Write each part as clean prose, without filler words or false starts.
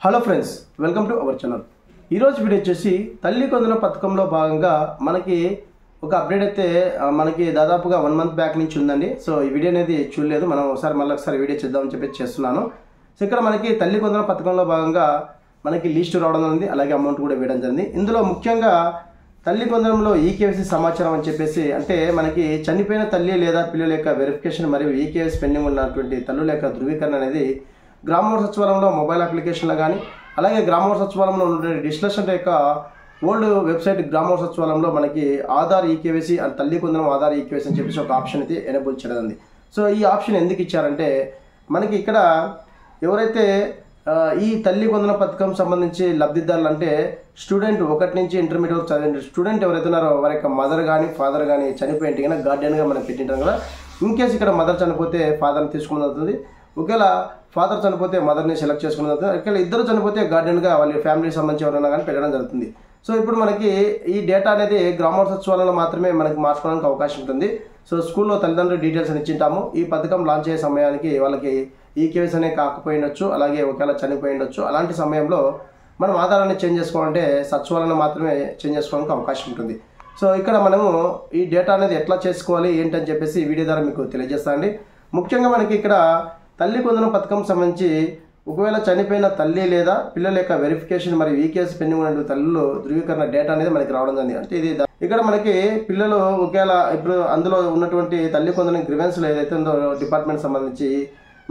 Hello friends, welcome to our channel. ఈరోజు video వచ్చేసి తల్లి కొందన పథకంలో భాగంగా మనకి ఒక అప్డేట్ అయితే మనకి దాదాపుగా 1 మంత్ బ్యాక్ నుంచి ఉందండి. సో ఈ వీడియో అనేది చూడలేదు, మనం ఒకసారి వీడియో చేద్దామని చెప్పి చేస్తున్నాను. సో ఇక్కడ మనకి తల్లి కొందన పథకంలో భాగంగా మనకి లిస్ట్ రావడం ఉంది, అలాగే అమౌంట్ కూడా వేయడం జరిగింది. ఇందులో ముఖ్యంగా తల్లి కొందనంలో ఈకేవైసీ సమాచారం అని చెప్పేసి, అంటే మనకి చనిపోయిన తల్లి లేదా పిల్లల యొక్క వెరిఫికేషన్ మరియు ఈకేవైసీ పెండింగ్ ఉన్నటువంటి తల్లుల యొక్క ధృవీకరణ అనేది గ్రామ సచివాలయంలో మొబైల్ అప్లికేషన్లో కానీ, అలాగే గ్రామ సచివాలయంలో ఉన్నటువంటి డిజిటల్ సెంటర్ యొక్క ఓల్డ్ వెబ్సైట్ గ్రామ సచివాలయంలో మనకి ఆధార్ ఈకేవైసీ అండ్ తల్లి కొందనం ఆధార్ ఈకేవైసీ అని చెప్పేసి ఒక ఆప్షన్ అయితే ఎనేబుల్ చేయడం. సో ఈ ఆప్షన్ ఎందుకు ఇచ్చారంటే, మనకి ఇక్కడ ఎవరైతే ఈ తల్లి కొందన పథకం సంబంధించి లబ్ధిదారులు అంటే స్టూడెంట్ 1 నుంచి ఇంటర్మీడియట్ వరకు చదివిన స్టూడెంట్ ఎవరైతే ఉన్నారో వారి యొక్క మదర్ కానీ ఫాదర్ కానీ చనిపోయింటే కానీ గార్డియన్గా మనం పెట్టింటాం కదా. ఇన్కేస్ ఇక్కడ మదర్ చనిపోతే ఫాదర్ని తీసుకుని అవుతుంది, ఒకవేళ ఫాదర్ చనిపోతే మదర్ని సెలెక్ట్ చేసుకుని అవుతుంది, ఒకవేళ ఇద్దరు చనిపోతే గార్డియన్గా వాళ్ళ ఫ్యామిలీకి సంబంధించి ఎవరైనా కానీ పెట్టడం జరుగుతుంది. సో ఇప్పుడు మనకి ఈ డేటా అనేది గ్రామ సచివాలయంలో మాత్రమే మనకి మార్చుకోవడానికి అవకాశం ఉంటుంది. సో స్కూల్లో తల్లిదండ్రుల డీటెయిల్స్ అని ఇచ్చింటాము. ఈ పథకం లాంచ్ అయ్యే సమయానికి వాళ్ళకి ఈకేవైసీ అనే కాకపోయిండొచ్చు, అలాగే ఒకవేళ చనిపోయిండొచ్చు. అలాంటి సమయంలో మనం ఆధారాన్ని చేంజ్ చేసుకోవాలంటే సచివాలయంలో మాత్రమే చేంజ్ చేసుకోవడానికి అవకాశం ఉంటుంది. సో ఇక్కడ మనము ఈ డేటా అనేది ఎట్లా చేసుకోవాలి ఏంటని చెప్పేసి ఈ వీడియో ద్వారా మీకు తెలియజేస్తానండి. ముఖ్యంగా మనకి ఇక్కడ తల్లి కొందనం పథకం సంబంధించి ఒకవేళ చనిపోయిన తల్లి లేదా పిల్లల యొక్క వెరిఫికేషన్ మరియు ఈకేవైసీ పెండింగ్ ఉన్న తల్లులు ధృవీకరణ డేటా అనేది మనకి రావడం జరిగింది. అంటే ఇది ఇక్కడ మనకి పిల్లలు ఒకవేళ ఇప్పుడు అందులో ఉన్నటువంటి తల్లి కొందనం గ్రివెన్స్లో ఏదైతే ఉందో డిపార్ట్మెంట్ సంబంధించి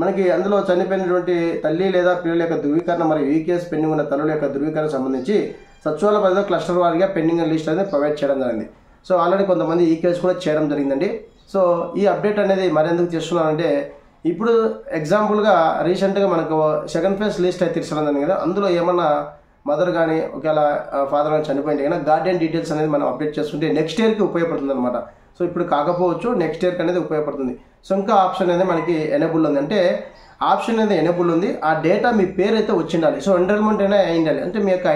మనకి అందులో చనిపోయినటువంటి తల్లి లేదా పిల్లల యొక్క ధృవీకరణ మరియు ఈకేవైసీ పెండింగ్ ఉన్న తల్లుల యొక్క ధృవీకరణ సంబంధించి సచివాలయ పరిధిలో క్లస్టర్ వారీగా పెండింగ్ లిస్ట్ అనేది ప్రొవైడ్ చేయడం జరిగింది. సో ఆల్రెడీ కొంతమంది ఈకేవైసీ కూడా చేయడం జరిగిందండి. సో ఈ అప్డేట్ అనేది మరెందుకు చేస్తున్నానంటే, ఇప్పుడు ఎగ్జాంపుల్గా రీసెంట్గా మనకు సెకండ్ ఫేజ్ లిస్ట్ అయితే తీసుకోవడం జరిగింది కదా, అందులో ఏమన్నా మదర్ కానీ ఒకవేళ ఫాదర్ కానీ చనిపోయింటే కానీ గార్డియన్ డీటెయిల్స్ అనేది మనం అప్డేట్ చేసుకుంటే నెక్స్ట్ ఇయర్కి ఉపయోగపడుతుంది అనమాట. సో ఇప్పుడు కాకపోవచ్చు, నెక్స్ట్ ఇయర్కి అనేది ఉపయోగపడుతుంది. సో ఇంకా ఆప్షన్ అనేది మనకి ఎనేబుల్ ఉంది, అంటే ఆప్షన్ అనేది ఎనేబుల్ ఉంది. ఆ డేటా మీ పేరు అయితే వచ్చిండాలి. సో ఎన్రోల్మెంట్ అయినా అయి ఉండాలి, అంటే మీ యొక్క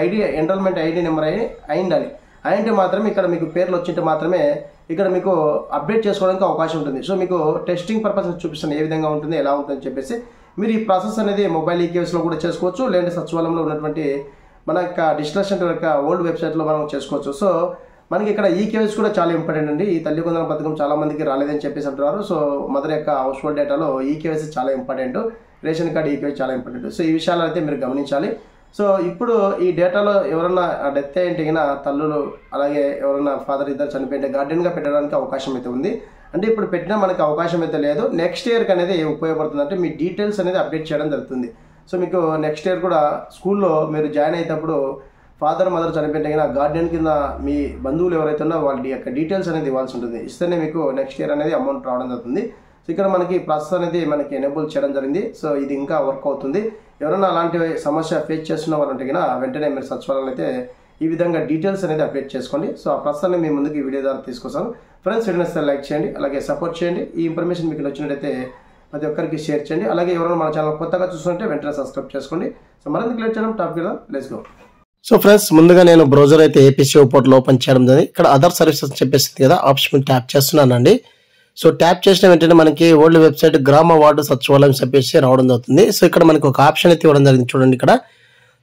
ఎన్రోల్మెంట్ ఐడి నెంబర్ అయి ఉండాలి. అయింటే మాత్రమే ఇక్కడ మీకు పేర్లు వచ్చింటే మాత్రమే ఇక్కడ మీకు అప్డేట్ చేసుకోవడానికి అవకాశం ఉంటుంది. సో మీకు టెస్టింగ్ పర్పస్ చూపిస్తాను ఏ విధంగా ఉంటుంది, ఎలా ఉంటుందని చెప్పేసి. మీరు ఈ ప్రాసెస్ అనేది మొబైల్ ఈకేవైసీలో కూడా చేసుకోవచ్చు, లేదంటే సచివాలయంలో ఉన్నటువంటి మన యొక్క డిజిటల్ సెంటర్ యొక్క ఓల్డ్ వెబ్సైట్లో మనం చేసుకోవచ్చు. సో మనకి ఇక్కడ ఈకేవైసీ కూడా చాలా ఇంపార్టెంట్ అండి. ఈ తల్లి కొందన పథకం చాలా మందికి రాలేదని చెప్పేసి అంటున్నారు. సో మదర్ యొక్క హౌస్ హోల్డ్ డేటాలో ఈకేవైసీ చాలా ఇంపార్టెంట్, రేషన్ కార్డు ఈకేవైసీ చాలా ఇంపార్టెంట్. సో ఈ విషయాలు అయితే మీరు గమనించాలి. సో ఇప్పుడు ఈ డేటాలో ఎవరన్నా డెత్ అయ్యింటే తల్లులు అలాగే ఎవరన్నా ఫాదర్ ఇద్దరు చనిపోయింటే గార్డియన్గా పెట్టడానికి అవకాశం అయితే ఉంది. అంటే ఇప్పుడు పెట్టినా మనకి అవకాశం అయితే లేదు. నెక్స్ట్ ఇయర్కి అనేది ఉపయోగపడుతుంది, అంటే మీ డీటెయిల్స్ అనేది అప్డేట్ చేయడం జరుగుతుంది. సో మీకు నెక్స్ట్ ఇయర్ కూడా స్కూల్లో మీరు జాయిన్ అయ్యేటప్పుడు ఫాదర్ మదర్ చనిపోయింటే గార్డియన్ కింద మీ బంధువులు ఎవరైతే ఉన్నా వాళ్ళ యొక్క డీటెయిల్స్ అనేది ఇవ్వాల్సి ఉంటుంది. ఇస్తేనే మీకు నెక్స్ట్ ఇయర్ అనేది అమౌంట్ రావడం జరుగుతుంది. సో ఇక్కడ మనకి ప్రాసెస్ అనేది మనకి ఎనేబుల్ చేయడం జరిగింది. సో ఇది ఇంకా వర్క్ అవుతుంది. ఎవరైనా అలాంటి సమస్య ఫేస్ చేస్తున్న వాళ్ళు ఉంటే వెంటనే మీరు సచివాలయంలో అయితే ఈ విధంగా డీటెయిల్స్ అనేది అప్డేట్ చేసుకోండి. సో ఆ ప్రస్తుతాన్ని మీ ముందుకు ఈ వీడియో ద్వారా తీసుకొస్తాను. ఫ్రెండ్స్, వీడియోని లైక్ చేయండి, అలాగే సపోర్ట్ చేయండి. ఈ ఇన్ఫర్మేషన్ మీకు నచ్చినట్లయితే ప్రతి ఒక్కరికి షేర్ చేయండి. అలాగే ఎవరైనా మన ఛానల్ కొత్తగా చూస్తుంటే వెంటనే సబ్స్క్రైబ్ చేసుకోండి. సో మరింత క్లియర్ చేయడం టాపిక్ కదా, లెట్స్ గో. సో ఫ్రెండ్స్, ముందుగా నేను బ్రౌజర్ అయితే ఏపీసీఓ పోర్టల్ ఓపెన్ చేయడం జరిగింది. ఇక్కడ అదర్ సర్వీసెస్ చెప్పేసింది కదా, ఆప్షన్ ట్యాప్ చేస్తున్నానండి. సో ట్యాప్ చేసిన వెంటనే మనకి ఓల్డ్ వెబ్సైట్ గ్రామ వార్డు సచివాలయం చెప్పేసి రావడం జరుగుతుంది. సో ఇక్కడ మనకి ఒక ఆప్షన్ అయితే ఇవ్వడం జరిగింది. చూడండి, ఇక్కడ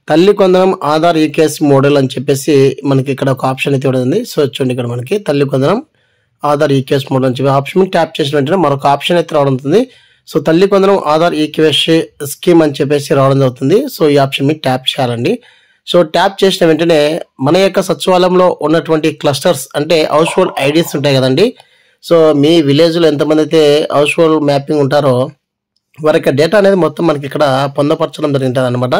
తల్లి కొందనం ఆధార్ ఈకేవైసీ మోడల్ అని చెప్పేసి మనకి ఇక్కడ ఒక ఆప్షన్ అయితే ఇవ్వడం జరిగింది. సో చూడండి, ఇక్కడ మనకి తల్లి కొందనం ఆధార్ ఈకేవైసీ మోడల్ అని చెప్పి ఆప్షన్ ట్యాప్ చేసిన వెంటనే మరొక ఆప్షన్ అయితే రావడం జరుగుతుంది. సో తల్లి కొందనం ఆధార్ ఈకేవైసీ స్కీమ్ అని చెప్పేసి రావడం జరుగుతుంది. సో ఈ ఆప్షన్ మీద ట్యాప్ చేయాలండి. సో ట్యాప్ చేసిన వెంటనే మన యొక్క సచివాలయంలో ఉన్నటువంటి క్లస్టర్స్ అంటే హౌస్ హోల్డ్ ఐడీస్ ఉంటాయి కదండి. సో మీ విలేజ్లో ఎంతమంది అయితే హౌస్ హోల్డ్ మ్యాపింగ్ ఉంటారో వారి యొక్క డేటా అనేది మొత్తం మనకి ఇక్కడ పొందపరచడం జరుగుతుంది అనమాట.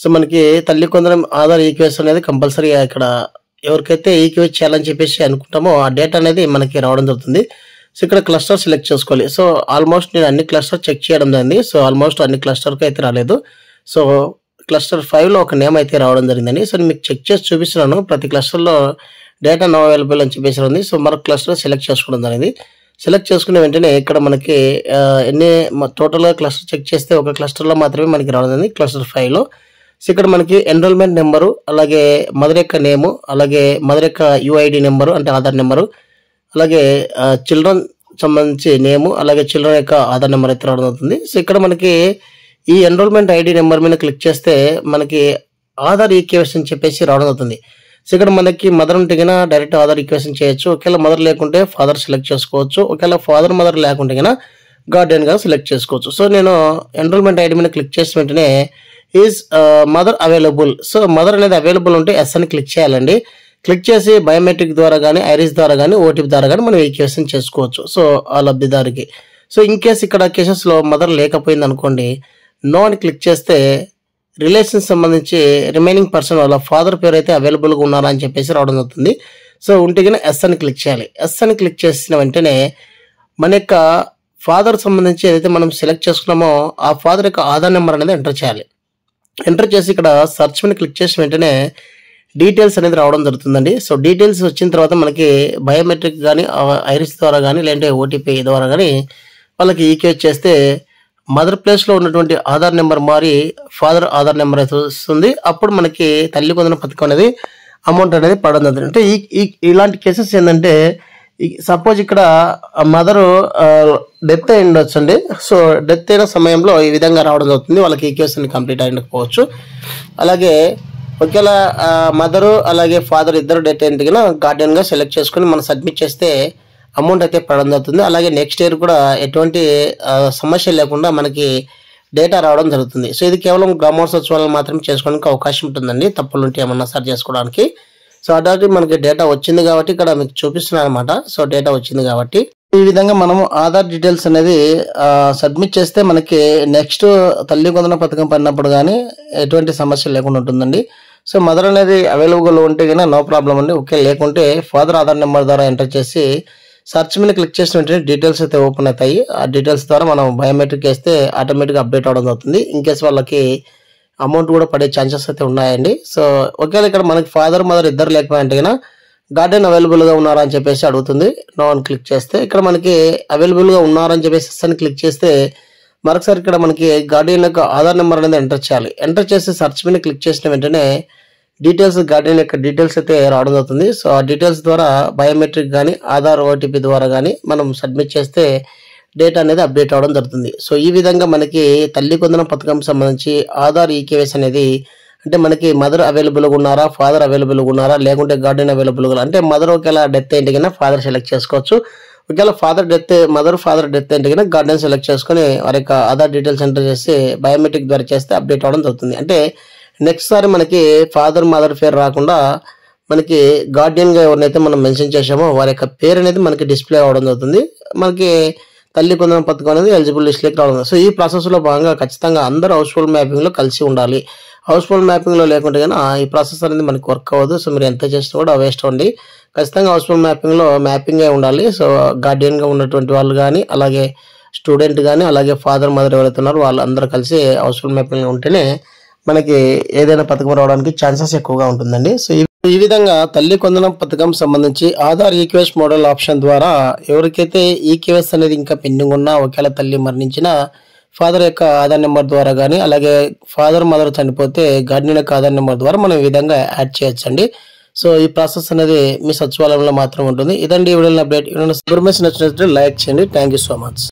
సో మనకి తల్లి కొందరం ఆధార్ ఈకేవైసీ అనేది కంపల్సరీగా ఇక్కడ ఎవరికైతే ఈకేవైసీ చేయాలని చెప్పేసి అనుకుంటామో ఆ డేటా అనేది మనకి రావడం జరుగుతుంది. సో ఇక్కడ క్లస్టర్ సెలెక్ట్ చేసుకోవాలి. సో ఆల్మోస్ట్ నేను అన్ని క్లస్టర్ చెక్ చేయడం జరిగింది. సో ఆల్మోస్ట్ అన్ని క్లస్టర్కి అయితే రాలేదు. సో క్లస్టర్ 5లో ఒక నేమ్ అయితే రావడం జరిగిందండి. సో మీకు చెక్ చేసి చూపిస్తున్నాను. ప్రతి క్లస్టర్లో డేటా నో అవైలబుల్ అని చెప్పేసి ఉంది. సో మరొక క్లస్టర్ సెలెక్ట్ చేసుకోవడం జరిగింది. సెలెక్ట్ చేసుకునే వెంటనే ఇక్కడ మనకి ఎన్ని టోటల్గా క్లస్టర్ చెక్ చేస్తే ఒక క్లస్టర్లో మాత్రమే మనకి రావడం జరిగింది, క్లస్టర్ 5లో. సో ఇక్కడ మనకి ఎన్రోల్మెంట్ నెంబరు, అలాగే మదర్ యొక్క నేము, అలాగే మదర్ యొక్క యూఐడి నెంబరు అంటే ఆధార్ నెంబరు, అలాగే చిల్డ్రన్ సంబంధించి నేము, అలాగే చిల్డ్రన్ యొక్క ఆధార్ నెంబర్ అయితే రావడం అవుతుంది. సో ఇక్కడ మనకి ఈ ఎన్రోల్మెంట్ ఐడి నెంబర్ మీద క్లిక్ చేస్తే మనకి ఆధార్ ఈకేవైసీ అని చెప్పేసి రావడం అవుతుంది. సో ఇక్కడ మనకి మదర్ ఉంటే కన్నా డైరెక్ట్ ఆధార్ ఈకేవైసీ చేయొచ్చు. ఒకవేళ మదర్ లేకుంటే ఫాదర్ సెలెక్ట్ చేసుకోవచ్చు. ఒకవేళ ఫాదర్ మదర్ లేకుంటే కన్నా గార్డియన్ గా సెలెక్ట్ చేసుకోవచ్చు. సో నేను ఎన్రోల్మెంట్ ఐడి మీద క్లిక్ చేసిన వెంటనే is mother available. So mother అనేది అవైలబుల్ ఉంటే ఎస్ అని క్లిక్ చేయాలండి. క్లిక్ చేసి బయోమెట్రిక్ ద్వారా కానీ ఐరిస్ ద్వారా కానీ ఓటీపీ ద్వారా కానీ మనం ఈకేవైసీ చేసుకోవచ్చు. సో ఆ లబ్ధిదారికి. సో ఇన్ కేస్ ఇక్కడ కేసెస్లో మదర్ లేకపోయింది అనుకోండి, నో అని క్లిక్ చేస్తే రిలేషన్ సంబంధించి రిమైనింగ్ పర్సన్ వాళ్ళ ఫాదర్ పేరు అయితే అవైలబుల్గా ఉన్నారా అని చెప్పేసి రావడం అవుతుంది. సో ఉంటే కానీ ఎస్ అని క్లిక్ చేయాలి. ఎస్ అని క్లిక్ చేసిన వెంటనే మన యొక్క ఫాదర్ సంబంధించి ఏదైతే మనం సెలెక్ట్ చేసుకున్నామో ఆ ఫాదర్ యొక్క ఆధార్ నెంబర్ అనేది ఎంటర్ చేయాలి. ఎంటర్ చేసి ఇక్కడ సర్చ్ మీద క్లిక్ చేసిన వెంటనే డీటెయిల్స్ అనేది రావడం జరుగుతుందండి. సో డీటెయిల్స్ వచ్చిన తర్వాత మనకి బయోమెట్రిక్ కానీ ఐరిస్ ద్వారా కానీ లేదంటే ఓటీపీ ద్వారా కానీ వాళ్ళకి ఈకేవైసీ చేస్తే మదర్ ప్లేస్లో ఉన్నటువంటి ఆధార్ నెంబర్ మారి ఫాదర్ ఆధార్ నెంబర్ అయితే వస్తుంది. అప్పుడు మనకి తల్లి కొందన పథకం అనేది అమౌంట్ అనేది పడడం జరుగుతుంది. అంటే ఇలాంటి కేసెస్ ఏంటంటే సపోజ్ ఇక్కడ మదర్ డెత్ అయి ఉండొచ్చు అండి. సో డెత్ అయిన సమయంలో ఈ విధంగా రావడం జరుగుతుంది. వాళ్ళకి ఈకేవైసీ కంప్లీట్ అయిపోవచ్చు. అలాగే ఒకవేళ మదరు అలాగే ఫాదర్ ఇద్దరు డెత్ అయితే గార్డియన్ గా సెలెక్ట్ చేసుకుని మనం సబ్మిట్ చేస్తే అమౌంట్ అయితే పడడం జరుగుతుంది. అలాగే నెక్స్ట్ ఇయర్ కూడా ఎటువంటి సమస్య లేకుండా మనకి డేటా రావడం జరుగుతుంది. సో ఇది కేవలం గ్రామోత్సవాలను మాత్రమే చేసుకోవడానికి అవకాశం ఉంటుందండి. తప్పులు ఉంటే ఏమన్నా సరి చేసుకోవడానికి. సో అట్లాంటి మనకి డేటా వచ్చింది కాబట్టి ఇక్కడ మీకు చూపిస్తున్నాను అనమాట. సో డేటా వచ్చింది కాబట్టి ఈ విధంగా మనం ఆధార్ డీటెయిల్స్ అనేది సబ్మిట్ చేస్తే మనకి నెక్స్ట్ తల్లి కొందన పథకం పడినప్పుడు కానీ ఎటువంటి సమస్య లేకుండా ఉంటుందండి. సో మదర్ అనేది అవైలబుల్ ఉంటే కానీ నో ప్రాబ్లం అండి. ఓకే లేకుంటే ఫాదర్ ఆధార్ నెంబర్ ద్వారా ఎంటర్ చేసి సర్చ్ మీద క్లిక్ చేసిన వెంటనే డీటెయిల్స్ అయితే ఓపెన్ అవుతాయి. ఆ డీటెయిల్స్ ద్వారా మనం బయోమెట్రిక్ వేస్తే ఆటోమేటిక్గా అప్డేట్ అవడం అవుతుంది. ఇన్ కేస్ వాళ్ళకి అమౌంట్ కూడా పడే ఛాన్సెస్ అయితే ఉన్నాయండి. సో ఒకవేళ ఇక్కడ మనకి ఫాదర్ మదర్ ఇద్దరు లేకపోతే కన్నా గార్డియన్ అవైలబుల్గా ఉన్నారా అని చెప్పేసి అడుగుతుంది. నో అని క్లిక్ చేస్తే ఇక్కడ మనకి అవైలబుల్గా ఉన్నారని చెప్పేసి ఎస్ అని క్లిక్ చేస్తే మరొకసారి ఇక్కడ మనకి గార్డియన్ యొక్క ఆధార్ నెంబర్ అనేది ఎంటర్ చేయాలి. ఎంటర్ చేసి సర్చ్ మీద క్లిక్ చేసిన వెంటనే డీటెయిల్స్ గార్డియన్ యొక్క డీటెయిల్స్ అయితే రావడం అవుతుంది. సో ఆ డీటెయిల్స్ ద్వారా బయోమెట్రిక్ కానీ ఆధార్ ఓటీపీ ద్వారా కానీ మనం సబ్మిట్ చేస్తే డేటా అనేది అప్డేట్ అవ్వడం జరుగుతుంది. సో ఈ విధంగా మనకి తల్లి కొందన పథకం సంబంధించి ఆధార్ ఈకేవైసీ అనేది అంటే మనకి మదర్ అవైలబుల్గా ఉన్నారా ఫాదర్ అవైలబుల్గా ఉన్నారా లేకుంటే గార్డియన్ అవైలబుల్గా అంటే మదర్ ఒకవేళ డెత్ అయితే కన్నా ఫాదర్ సెలెక్ట్ చేసుకోవచ్చు. ఒకవేళ మదర్ ఫాదర్ డెత్ అయితే కన్నా గార్డియన్ సెలెక్ట్ చేసుకుని వారి యొక్క ఆధార్ డీటెయిల్స్ ఎంటర్ చేసి బయోమెట్రిక్ ద్వారా చేస్తే అప్డేట్ అవ్వడం జరుగుతుంది. అంటే నెక్స్ట్ సారి మనకి ఫాదర్ మదర్ పేరు రాకుండా మనకి గార్డియన్ గా ఎవరినైతే మనం మెన్షన్ చేసామో వారి యొక్క పేరు అనేది మనకి డిస్ప్లే అవ్వడం జరుగుతుంది. మనకి తల్లి కొందన పథకం అనేది ఎలిజిబుల్ లిస్ట్ లోకి రావడం. సో ఈ ప్రాసెస్ లో భాగంగా ఖచ్చితంగా అందరూ హౌస్ హోల్డ్ మ్యాపింగ్ లో కలిసి ఉండాలి. హౌస్ హోల్డ్ మ్యాపింగ్ లో లేకుంటే కానీ ఈ ప్రాసెస్ అనేది మనకి వర్క్ అవ్వదు. సో మీరు ఎంత చేసినా కూడా వేస్ట్ అవ్వండి. ఖచ్చితంగా హౌస్ హోల్డ్ మ్యాపింగ్ లో మ్యాపింగ్ ఉండాలి. సో గార్డియన్ గా ఉన్నటువంటి వాళ్ళు కానీ అలాగే స్టూడెంట్ కానీ అలాగే ఫాదర్ మదర్ ఎవరైతే ఉన్నారో వాళ్ళందరూ కలిసి హౌస్ హోల్డ్ మ్యాపింగ్ లో ఉంటేనే మనకి ఏదైనా పథకం రావడానికి ఛాన్సెస్ ఎక్కువగా ఉంటుందండి. సో ఈ విధంగా తల్లి కొందన పథకం సంబంధించి ఆధార్ ఈకేవైసీ మోడల్ ఆప్షన్ ద్వారా ఎవరికైతే ఈకేవైసీ అనేది ఇంకా పెండింగ్ ఉన్నా ఒకవేళ తల్లి మరణించినా ఫాదర్ యొక్క ఆధార్ నెంబర్ ద్వారా కానీ అలాగే ఫాదర్ మదర్ చనిపోతే గార్డియన్ యొక్క ఆధార్ నెంబర్ ద్వారా మనం ఈ విధంగా యాడ్ చేయొచ్చండి. సో ఈ ప్రాసెస్ అనేది మీ సచివాలయంలో మాత్రం ఉంటుంది. ఇదండి వీడియో అప్డేట్. ఇన్ఫర్మేషన్ నచ్చినట్లయితే లైక్ చేయండి. Thank you so much.